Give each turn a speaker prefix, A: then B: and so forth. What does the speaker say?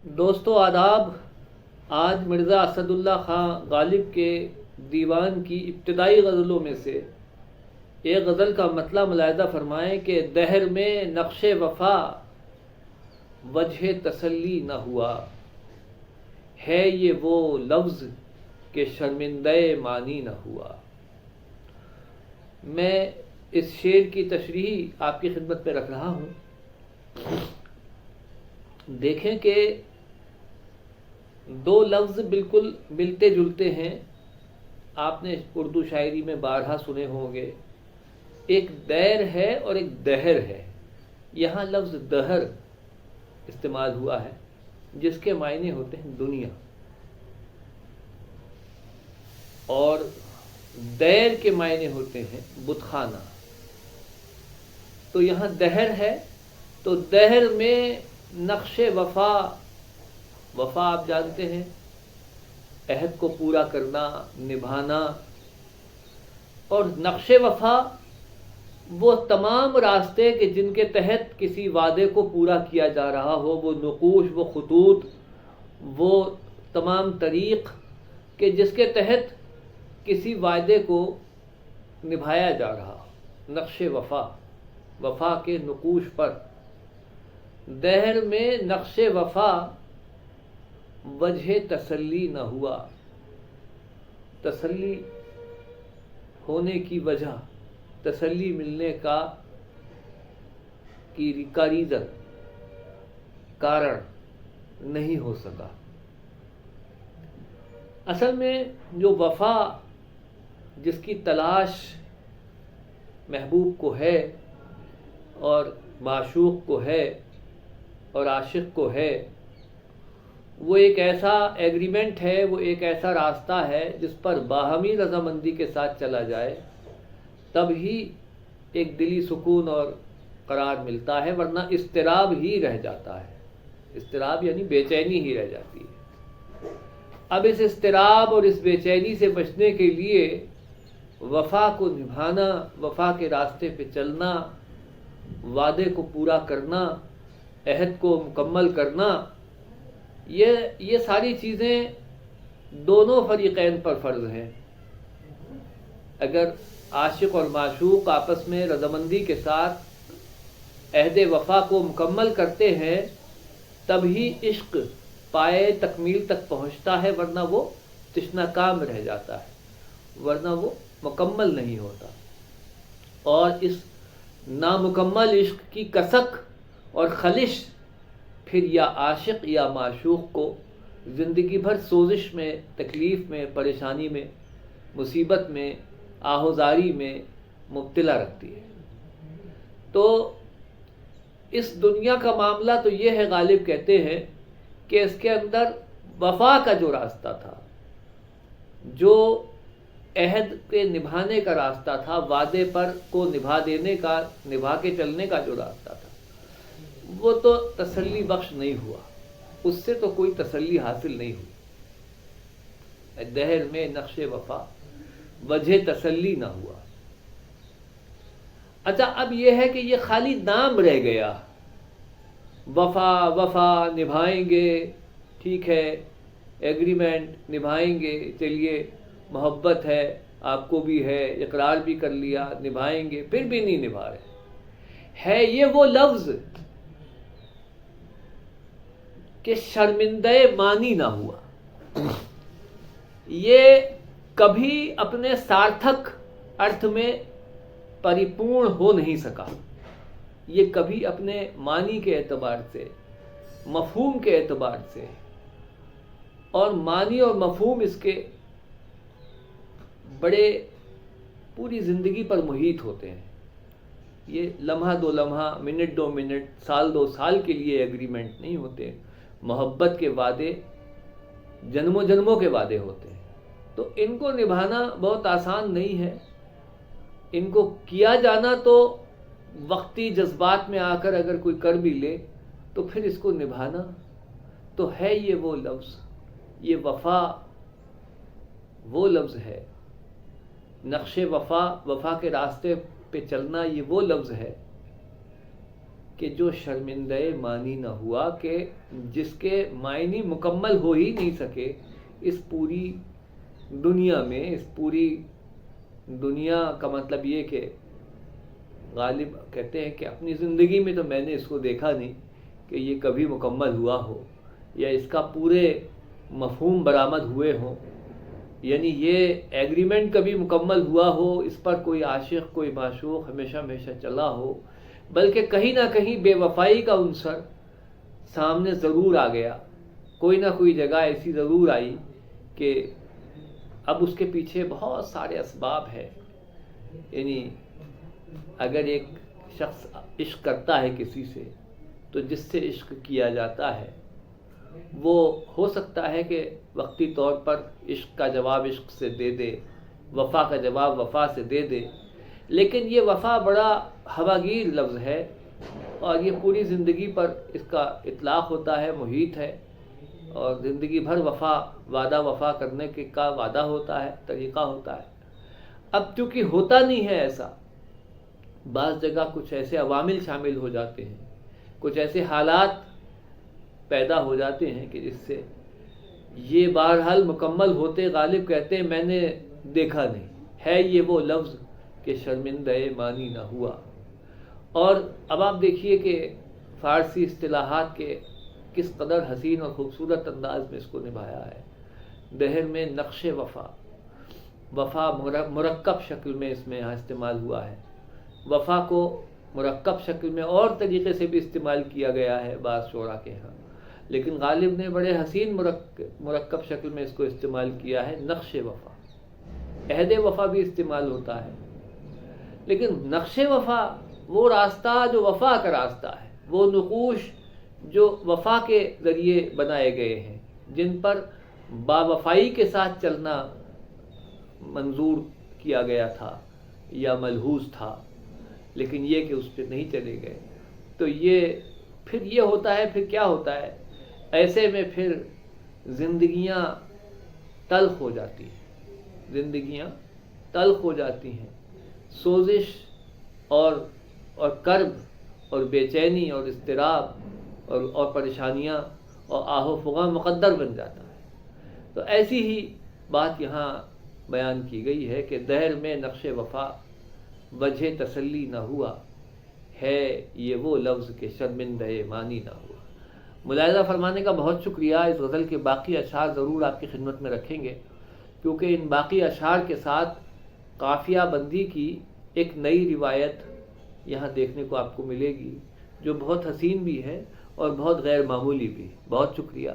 A: دوستو آداب۔ آج مرزا اسد اللہ خان غالب کے دیوان کی ابتدائی غزلوں میں سے ایک غزل کا مطلب ملاحظہ فرمائیں کہ دہر میں نقش وفا وجہ تسلی نہ ہوا، ہے یہ وہ لفظ کہ شرمندہ معنی نہ ہوا۔ میں اس شعر کی تشریح آپ کی خدمت میں رکھ رہا ہوں۔ دیکھیں کہ دو لفظ بالکل ملتے جلتے ہیں، آپ نے اردو شاعری میں بارہا سنے ہوں گے۔ ایک دیر ہے اور ایک دہر ہے۔ یہاں لفظ دہر استعمال ہوا ہے جس کے معنی ہوتے ہیں دنیا، اور دیر کے معنی ہوتے ہیں بت خانہ۔ تو یہاں دہر ہے تو دہر میں نقش وفا، وفا آپ جانتے ہیں عہد کو پورا کرنا، نبھانا، اور نقش وفا وہ تمام راستے کہ جن کے تحت کسی وعدے کو پورا کیا جا رہا ہو، وہ نقوش، وہ خطوط، وہ تمام طریق کہ جس کے تحت کسی وعدے کو نبھایا جا رہا ہو۔ نقش وفا، وفا کے نقوش پر۔ دہر میں نقش وفا وجہ تسلی نہ ہوا، تسلی ہونے کی وجہ، تسلی ملنے کا ریزن، کارن نہیں ہو سکا۔ اصل میں جو وفا جس کی تلاش محبوب کو ہے اور معشوق کو ہے اور عاشق کو ہے، وہ ایک ایسا ایگریمنٹ ہے، وہ ایک ایسا راستہ ہے جس پر باہمی رضامندی کے ساتھ چلا جائے تب ہی ایک دلی سکون اور قرار ملتا ہے، ورنہ اضطراب ہی رہ جاتا ہے۔ اضطراب یعنی بے چینی ہی رہ جاتی ہے۔ اب اس اضطراب اور اس بے چینی سے بچنے کے لیے وفا کو نبھانا، وفا کے راستے پہ چلنا، وعدے کو پورا کرنا، عہد کو مکمل کرنا، یہ ساری چیزیں دونوں فریقین پر فرض ہیں۔ اگر عاشق اور معشوق آپس میں رضامندی کے ساتھ عہد وفا کو مکمل کرتے ہیں تب ہی عشق پائے تکمیل تک پہنچتا ہے، ورنہ وہ تشنہ کام رہ جاتا ہے، ورنہ وہ مکمل نہیں ہوتا۔ اور اس نامکمل عشق کی کسک اور خلش پھر یا عاشق یا معشوق کو زندگی بھر سوزش میں، تکلیف میں، پریشانی میں، مصیبت میں، آہوزاری میں مبتلا رکھتی ہے۔ تو اس دنیا کا معاملہ تو یہ ہے، غالب کہتے ہیں کہ اس کے اندر وفا کا جو راستہ تھا، جو عہد کے نبھانے کا راستہ تھا، وعدے پر کو نبھا دینے کا، نبھا کے چلنے کا جو راستہ تھا، وہ تو تسلی بخش نہیں ہوا، اس سے تو کوئی تسلی حاصل نہیں ہوئی۔ دہر میں نقش وفا وجہ تسلی نہ ہوا۔ اچھا، اب یہ ہے کہ یہ خالی نام رہ گیا، وفا وفا نبھائیں گے، ٹھیک ہے، ایگریمنٹ نبھائیں گے، چلیے محبت ہے، آپ کو بھی ہے، اقرار بھی کر لیا، نبھائیں گے، پھر بھی نہیں نبھا رہے۔ ہے یہ وہ لفظ کہ شرمندہ معنی نہ ہوا، یہ کبھی اپنے سارتھک ارتھ میں پریپورن ہو نہیں سکا، یہ کبھی اپنے معنی کے اعتبار سے، مفہوم کے اعتبار سے، اور معنی اور مفہوم اس کے بڑے پوری زندگی پر محیط ہوتے ہیں۔ یہ لمحہ دو لمحہ، منٹ دو منٹ، سال دو سال کے لیے ایگریمنٹ نہیں ہوتے۔ محبت کے وعدے جنموں جنموں کے وعدے ہوتے ہیں، تو ان کو نبھانا بہت آسان نہیں ہے۔ ان کو کیا جانا تو وقتی جذبات میں آ کر اگر کوئی کر بھی لے تو پھر اس کو نبھانا تو ہے یہ وہ لفظ، یہ وفا وہ لفظ ہے، نقش وفا، وفا کے راستے پہ چلنا، یہ وہ لفظ ہے کہ جو شرمندہ مانی نہ ہوا، کہ جس کے معنی مکمل ہو ہی نہیں سکے اس پوری دنیا میں۔ اس پوری دنیا کا مطلب یہ کہ غالب کہتے ہیں کہ اپنی زندگی میں تو میں نے اس کو دیکھا نہیں کہ یہ کبھی مکمل ہوا ہو یا اس کا پورے مفہوم برآمد ہوئے ہوں، یعنی یہ ایگریمنٹ کبھی مکمل ہوا ہو، اس پر کوئی عاشق کوئی معشوق ہمیشہ ہمیشہ چلا ہو، بلکہ کہیں نہ کہیں بے وفائی کا عنصر سامنے ضرور آ گیا، کوئی نہ کوئی جگہ ایسی ضرور آئی کہ اب اس کے پیچھے بہت سارے اسباب ہیں۔ یعنی اگر ایک شخص عشق کرتا ہے کسی سے، تو جس سے عشق کیا جاتا ہے وہ ہو سکتا ہے کہ وقتی طور پر عشق کا جواب عشق سے دے دے، وفا کا جواب وفا سے دے دے، لیکن یہ وفا بڑا ہواگیر لفظ ہے اور یہ پوری زندگی پر اس کا اطلاق ہوتا ہے، محیط ہے، اور زندگی بھر وعدہ وفا کرنے کا وعدہ ہوتا ہے، طریقہ ہوتا ہے۔ اب چونکہ ہوتا نہیں ہے ایسا، بعض جگہ کچھ ایسے عوامل شامل ہو جاتے ہیں، کچھ ایسے حالات پیدا ہو جاتے ہیں کہ جس سے یہ بہرحال مکمل ہوتے غالب کہتے ہیں میں نے دیکھا نہیں ہے یہ وہ لفظ کہ شرمندہ مانی نہ ہوا۔ اور اب آپ دیکھیے کہ فارسی اصطلاحات کے کس قدر حسین اور خوبصورت انداز میں اس کو نبھایا ہے۔ دہر میں نقش وفا مرکب شکل میں اس میں یہاں استعمال ہوا ہے۔ وفا کو مرکب شکل میں اور طریقے سے بھی استعمال کیا گیا ہے بعض شعراء کے ہاں، لیکن غالب نے بڑے حسین مرکب شکل میں اس کو استعمال کیا ہے۔ نقش وفا، عہد وفا بھی استعمال ہوتا ہے، لیکن نقش وفا وہ راستہ جو وفا کا راستہ ہے، وہ نقوش جو وفا کے ذریعے بنائے گئے ہیں، جن پر با وفائی کے ساتھ چلنا منظور کیا گیا تھا یا ملحوظ تھا، لیکن یہ کہ اس پہ نہیں چلے گئے، تو یہ پھر یہ ہوتا ہے، پھر کیا ہوتا ہے، ایسے میں پھر زندگیاں تلخ ہو جاتی ہیں، زندگیاں تلخ ہو جاتی ہیں، سوزش اور کرب اور بے چینی اور اضطراب اور پریشانیاں اور آہ و فغاں مقدر بن جاتا ہے۔ تو ایسی ہی بات یہاں بیان کی گئی ہے کہ دہر میں نقش وفا وجہ تسلی نہ ہوا، ہے یہ وہ لفظ کہ شرمندہ مانی نہ ہوا۔ ملاحظہ فرمانے کا بہت شکریہ۔ اس غزل کے باقی اشعار ضرور آپ کی خدمت میں رکھیں گے، کیونکہ ان باقی اشعار کے ساتھ قافیہ بندی کی ایک نئی روایت یہاں دیکھنے کو آپ کو ملے گی، جو بہت حسین بھی ہے اور بہت غیر معمولی بھی۔ بہت شکریہ۔